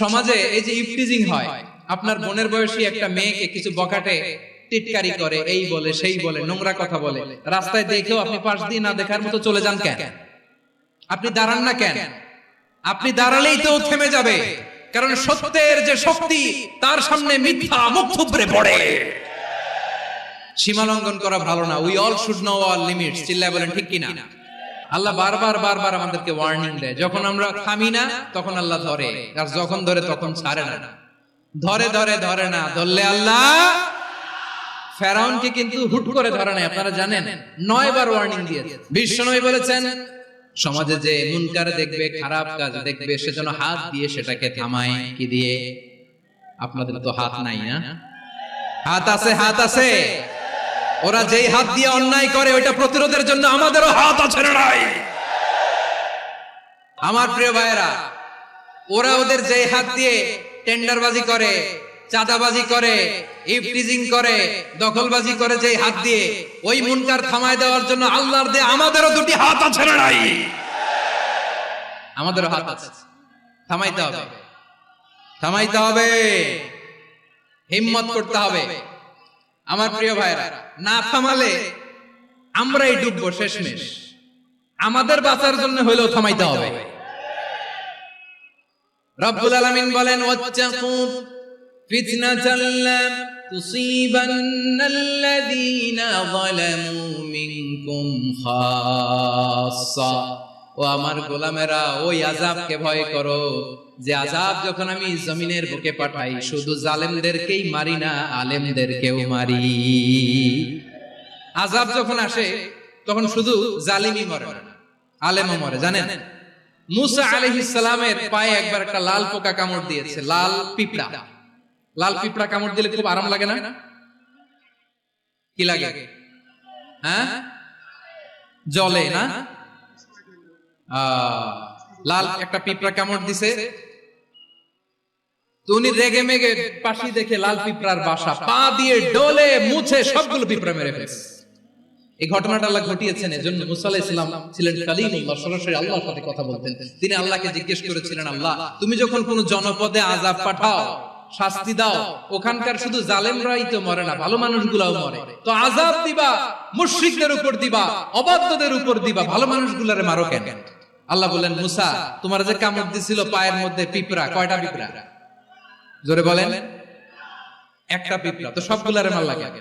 সমাজে এই যে ইফটিজিং হয়, আপনার বোনের বয়সী একটা মেয়েকে কিছু বকাটে টিটকারি করে, এই বলে সেই বলে, নোংরা কথা বলে, রাস্তায় দেখেও আপনি পাশ দিয়ে না দেখার মতো চলে যান কেন? আপনি দাঁড়ান না কেন? আপনি দাঁড়ালেই তো থেমে যাবে, কারণ সত্যের যে শক্তি তার সামনে মিথ্যা মুখ থুবড়ে পড়ে। সীমা লঙ্ঘন করা ভালো না। We all should know our limits. চিল্লায় বলেন ঠিক কিনা? আল্লাহ বারবার আমাদেরকে ওয়ার্নিং দেয়। যখন আমরা থামি না তখন আল্লাহ ধরে, আর যখন ধরে তখন ছাড়ে না। ধরে না, ধরলে আল্লাহ। ফেরাউনকে কিন্তু হুট করে ধরে নাই, আপনারা জানেন, 9 বার ওয়ার্নিং দিয়েছে। বিশ্বনবী বলেছেন, সমাজে যে মুনকার দেখবে, খারাপ কাজ দেখবে, সেজন্য হাত দিয়ে সেটাকে থামায়। কি দিয়ে? আপনাদের তো হাত নাই না? হাত আছে। ওরা যেই হাত দিয়ে অন্যায় করে ওইটা প্রতিরোধের জন্য আমাদেরও হাত আছে না নাই? আমার প্রিয় ভাইয়েরা, ওরা ওদের যেই হাত দিয়ে টেন্ডারবাজি করে, চাঁদাবাজি করে, ইফটিজিং করে, দখলবাজি করে, যেই হাত দিয়ে, ওই মুনকার থামায় দেওয়ার জন্য আল্লাহর দিয়ে আমাদেরও দুটি হাত আছে না নাই? আমাদেরও হাত আছে। থামাইতে হবে, হিম্মত করতে হবে। আমার প্রিয় ভাইরা, না থামালে আমরাই ডুববো শেষমেশ। আমাদের বাঁচার জন্য হইলেও থামাইতে হবে। রব্বুল আলামিন বলেন, ওয়াত্তাকু ফিতনাতাল লা তুসিবান্নাল্লাযীনা যালামু মিনকুম খাসসা। ও আমার গোলামেরা, ওই আযাবকে ভয় করো যে আযাব যখন আমি জমিনের বুকে পাঠাই, শুধু জালেমদেরকেই মারি না, আলেমদেরকেও মারি। আযাব যখন আসে তখন শুধু জালিমই মরে না, আলেমও মরে। জানেন, মুসা আলাইহিস সালামের পায়ে একবার একটা লাল পোকা কামড় দিয়েছে, লাল পিঁপড়া। লাল পিঁপড়া কামড় দিলে খুব আরাম লাগে না? কি লাগে? হ্যাঁ, জ্বলে না? লাল একটা পিঁপড়া কামড় দিছে, তো উনি রেগে মেগে পাশি দেখে লাল পিঁপড়ার বাসা, পা দিয়ে ডলে মুছে সবগুলো পিঁপড়া মেরে ফেলেছে। এই ঘটনাটা আল্লাহ ঘটিয়েছেন। এজন্য মুসা আলাইহিস সালাম ছিলেন কালিমুল্লাহ, সরাসরি আল্লাহর সাথে কথা বলতেন। তিনি আল্লাহকে জিজ্ঞেস করেছিলেন, আল্লাহ, তুমি যখন কোন জনপদে আযাব পাঠাও, শাস্তি দাও, ওখানকার শুধু জালেমরাই তো মরে না, ভালো মানুষগুলাও মরে, তো আযাব দিবা মুশরিকদের উপর দিবা, অবাধ্যদের উপর দিবা, ভালো মানুষগুলারে মারো কেন? আল্লাহ বললেন, মুসা, তোমার যে কামড় দিছিল পায়ের মধ্যে পিঁপড়া, কয়টা পিঁপড়া? জোরে বলেন। একটা পিঁপড়া, তো সবগুলারে মারলা কেন?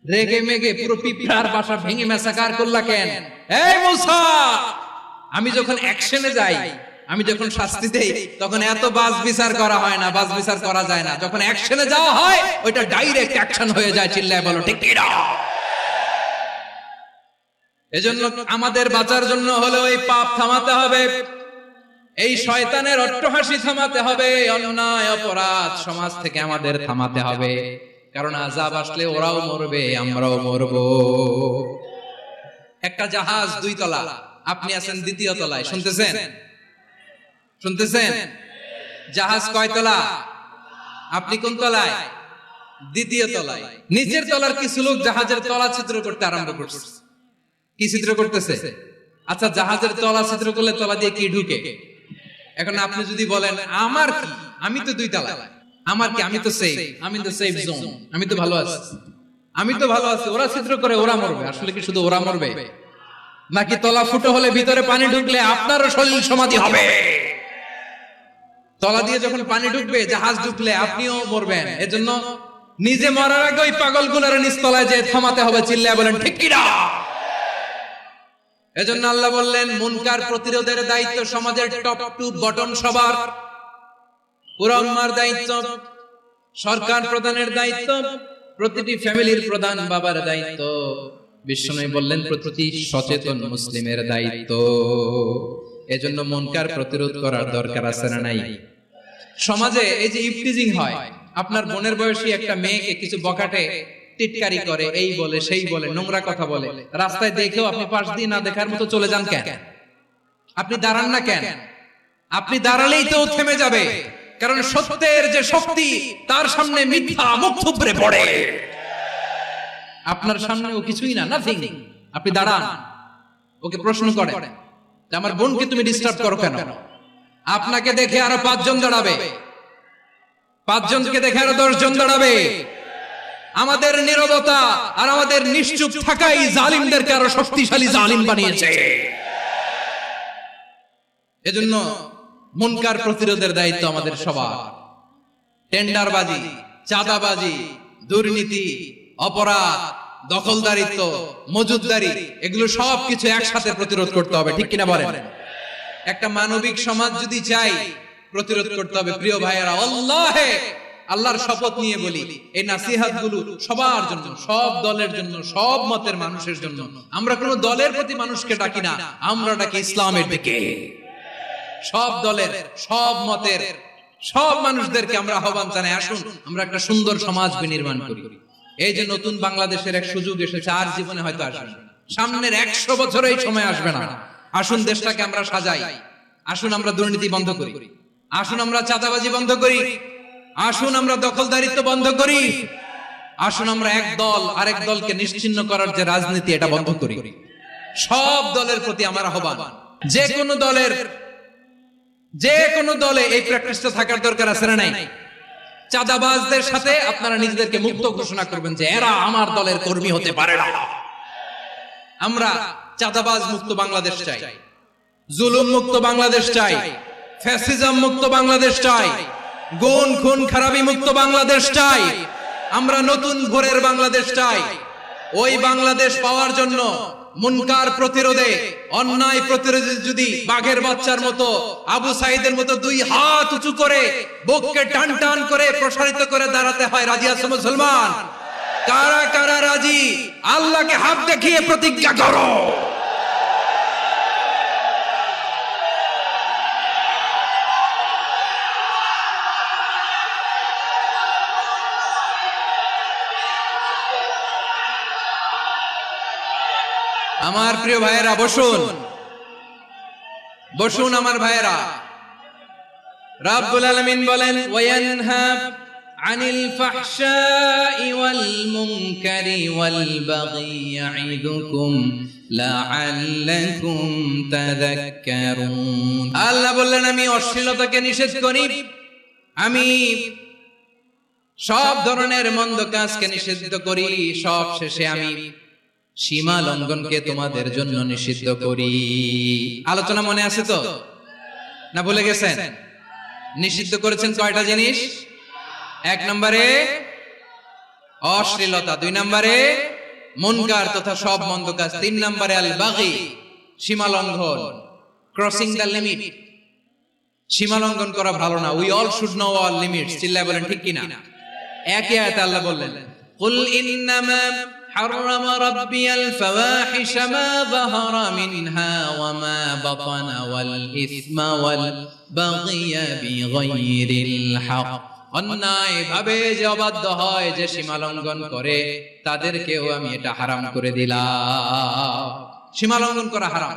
রেগে মেগে পুরো পিঁপড়ার বাসা ভেঙে মেসাকার করলা কেন? এই মুসা, আমি যখন অ্যাকশনে যাই, আমি যখন শাস্তি দেই, তখন এত বাস বিচার করা হয় না, বাস বিচার করা যায় না। যখন অ্যাকশনে যাওয়া হয়, ওইটা ডাইরেক্ট অ্যাকশন হয়ে যায়। চিল্লায় বলো ঠিক কি না? এজন্য আমাদের বাঁচার জন্য হলো এই পাপ থামাতে হবে, এই শয়তানের অট্টহাসি থামাতে হবে, অন্যায় অপরাধ সমাজ থেকে আমাদের থামাতে হবে। কারণ আযাব আসলে ওরাও মরবে, আমরাও মরবো। একটা জাহাজ 2 তলা, আপনি আছেন 2য় তলায়। শুনতেছেন? জাহাজ কয় তলা? আপনি কোন তলায়? 2য় তলায়। নিচের তলার কিছু লোক জাহাজের তলা ছিদ্র করতে আরম্ভ করছে। কি ছিদ্র করতেছে? আচ্ছা, জাহাজের তলা ছিদ্র করলে তলা দিয়ে কি ঢুকে? এখন আপনি যদি বলেন, আমার কি, আমি তো 2 তলায়, আমার কি, আমি তো সেফ, আমি তো সেফ জোন, আমি তো ভালো আছি, ওরা ছিদ্র করে ওরা মরবে। আসলে কি শুধু ওরা মরবে, নাকি তলা ফুটো হলে ভিতরে পানি ঢুকলে আপনারও শরীর সমাধি হবে? তলা দিয়ে যখন পানি ঢুকবে, জাহাজ ঢুকলে আপনিও মরবেন। এজন্য নিজে মরার আগে ওই পাগলগুলোর নিচতলায় যে থামাতে হবে। চিল্লায় বলেন ঠিক কি না? এজন্য আল্লাহ বললেন, মুনকার প্রতিরোধের দায়িত্ব সমাজের টপ টু বটম সবার। পুরো উম্মার দায়িত্ব, সরকার প্রধানের দায়িত্ব, প্রতিটি ফ্যামিলির প্রধান বাবার দায়িত্ব। বিশ্বনবী বললেন, প্রতিটি সচেতন মুসলিমের দায়িত্ব। এজন্য মুনকার প্রতিরোধ করার দরকার আছে না নাই? সমাজে এই যে ইফটিজিং হয়, আপনার বোনের বয়সী একটা মেয়েকে কিছু বকাটে টিটকারি করে, এই বলে সেই বলে, নোংরা কথা বলে, রাস্তায় দেখেও আপনি পাশ দিয়ে না দেখার মতো চলে যান কেন? আপনি দাঁড়ান না কেন? আপনি দাঁড়ালেই তো থেমে যাবে, কারণ সত্যের যে শক্তি তার সামনে মিথ্যা মুখ থুবড়ে পড়ে। আপনার সামনে ও কিছুই না, নাথিং। আপনি দাঁড়ান, ওকে প্রশ্ন করেন, আমার বোনকে তুমি ডিস্টার্ব করো কেন? আপনাকে দেখে আরো 5 জন দাঁড়াবে, 5 জনকে দেখে আরো 10 জন দাঁড়াবে। আমাদের নীরবতা আর আমাদের নিশ্চুপ থাকাই জালিমদেরকে আরো শক্তিশালী জালিম বানিয়েছে। এজন্য মুনকার প্রতিরোধের দায়িত্ব আমাদের সবার। টেন্ডারবাজি, চাঁদাবাজি, দুর্নীতি, অপরাধ, দখলদারিত্ব, মজুদদারি, এগুলো সবকিছু একসাথে প্রতিরোধ করতে হবে, ঠিক কিনা বলেন? একটা মানবিক সমাজ যদি চাই, প্রতিরোধ করতে হবে। প্রিয় ভাইয়েরা, আল্লাহর শপথ নিয়ে বলি, এই নাসিহাত গুলো সবার জন্য, সব দলের জন্য, সব মতের মানুষের জন্য। আমরা কোন দলের প্রতি মানুষকে ডাকি না, আমরা ডাকি ইসলামের দিকে। সব দলের, সব মতের, সব মানুষদেরকে আমরা আহ্বান জানাই, আসুন আমরা একটা সুন্দর সমাজ বিনির্মাণ করি। এই যে নতুন বাংলাদেশের এক সুযোগ এসেছে, আর জীবনে হয়তো আসবে না, সামনের 100 বছর এই সময় আসবে না। আসুন দেশটাকে আমরা সাজাই, আসুন আমরা দুর্নীতি বন্ধ করি, আসুন আমরা চাঁদাবাজি বন্ধ করি, আসুন আমরা দখলদারিত্ব বন্ধ করি, আসুন আমরা এক দল আরেক দলকে নিশ্চিহ্ন করার যে রাজনীতি, এটা বন্ধ করি। সব দলের প্রতি আমার আহ্বান, যে কোনো দলে এই প্র্যাকটিসটা থাকার দরকার আছে না নাই? চাঁদাবাজদের সাথে আপনারা নিজেদেরকে মুক্ত ঘোষণা করবেন যে এরা আমার দলের কর্মী হতে পারে না। আমরা চাঁদাবাজ মুক্ত বাংলাদেশ চাই, জুলুম মুক্ত বাংলাদেশ চাই, ফ্যাসিজম মুক্ত বাংলাদেশ চাই, গুণ খুন খারাপি মুক্ত বাংলাদেশ চাই। আমরা নতুন ভোরের বাংলাদেশ চাই। ওই বাংলাদেশ পাওয়ার জন্য মুনকার প্রতিরোধে, অন্যায় প্রতিরোধে যদি বাঘের বাচ্চার মতো, আবু সাইদের মতো 2 হাত উঁচু করে, বুককে টান টান করে প্রসারিত করে দাঁড়াতে হয়, রাজি আছো মুসলমান? কারা কারা রাজি? আল্লাহকে হাত দেখিয়ে প্রতিজ্ঞা করো। আমার প্রিয় ভাইয়েরা, বসুন বসুন আমার ভাইয়েরা। রাব্বুল আলামিন বলেন, ওয়ায়ানহা আনিল ফাহশাই ওয়াল মুনকারি ওয়াল বাগি ইয়াইদুকুম লাআল্লাকুম তাযাক্কারুন। আল্লাহ বললেন, আমি অশ্লীলতাকে নিষেধ করি, আমি সব ধরনের মন্দ কাজকে নিষিদ্ধ করি, সব শেষে আমি সীমা লঙ্ঘনকে তোমাদের জন্য নিষিদ্ধ করি। আলোচনা মনে আছে তো, না ভুলে গেছেন? নিষিদ্ধ করেছেন কয়টা জিনিস? 1 নম্বরে অশ্লীলতা, 2 নম্বরে মুনকার তথা সব মন্দ কাজ, 3 নম্বরে আল বাগি, সীমা লঙ্ঘন, ক্রসিং দ্য লিমিট। সীমা লঙ্ঘন করা ভালো না। We all should know our limits. চিল্লায় বলেন ঠিক কিনা? একই আয়াতে আল্লাহ বললেন, কুল ইন্নামা حرم ربي الفواحش ما ظهر منها وما بطن والإثم والبغي بغير الحق। অন্যায় ভাবে যে অবাধ্য হয়, যে সীমা লঙ্ঘন করে, তাদেরকেও আমি এটা হারাম করে দিলাম। সীমা লঙ্ঘন করা হারাম।